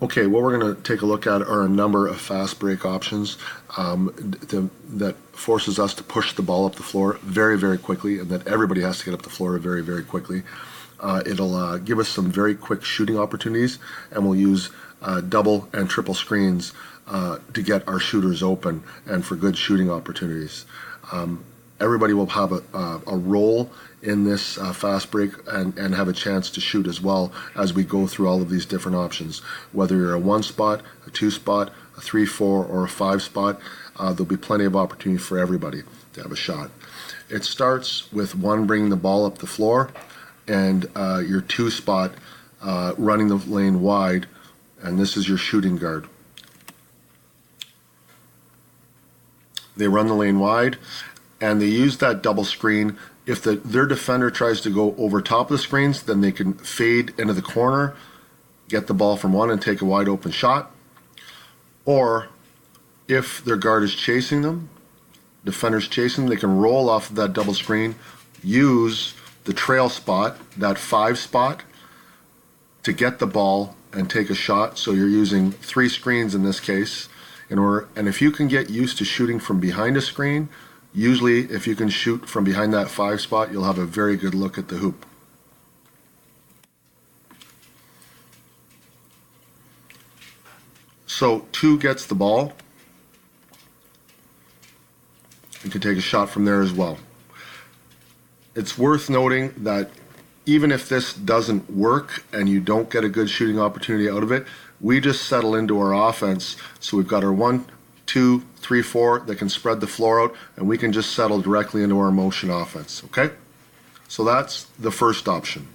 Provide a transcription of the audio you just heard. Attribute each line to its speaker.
Speaker 1: Okay, what we're going to take a look at are a number of fast break options that forces us to push the ball up the floor very, very quickly, and that everybody has to get up the floor very, very quickly. It'll give us some very quick shooting opportunities, and we'll use double and triple screens to get our shooters open and for good shooting opportunities. Everybody will have a role in this fast break and have a chance to shoot as well as we go through all of these different options. Whether you're a 1 spot, a 2 spot, a 3, 4, or a 5 spot, there'll be plenty of opportunity for everybody to have a shot. It starts with 1 bringing the ball up the floor and your 2 spot running the lane wide, and this is your shooting guard. They run the lane wide and they use that double screen. If their defender tries to go over top of the screens, then they can fade into the corner, get the ball from one and take a wide open shot. Or if their guard is chasing them, defender's chasing them, they can roll off of that double screen, use the trail spot, that 5 spot, to get the ball and take a shot. So you're using 3 screens in this case. And if you can get used to shooting from behind a screen, usually if you can shoot from behind that 5 spot, you'll have a very good look at the hoop. So 2 gets the ball. You can take a shot from there as well. It's worth noting that even if this doesn't work and you don't get a good shooting opportunity out of it, we just settle into our offense. So we've got our 1, 2, 3, 4 that can spread the floor out, and we can just settle directly into our motion offense, okay? So that's the first option.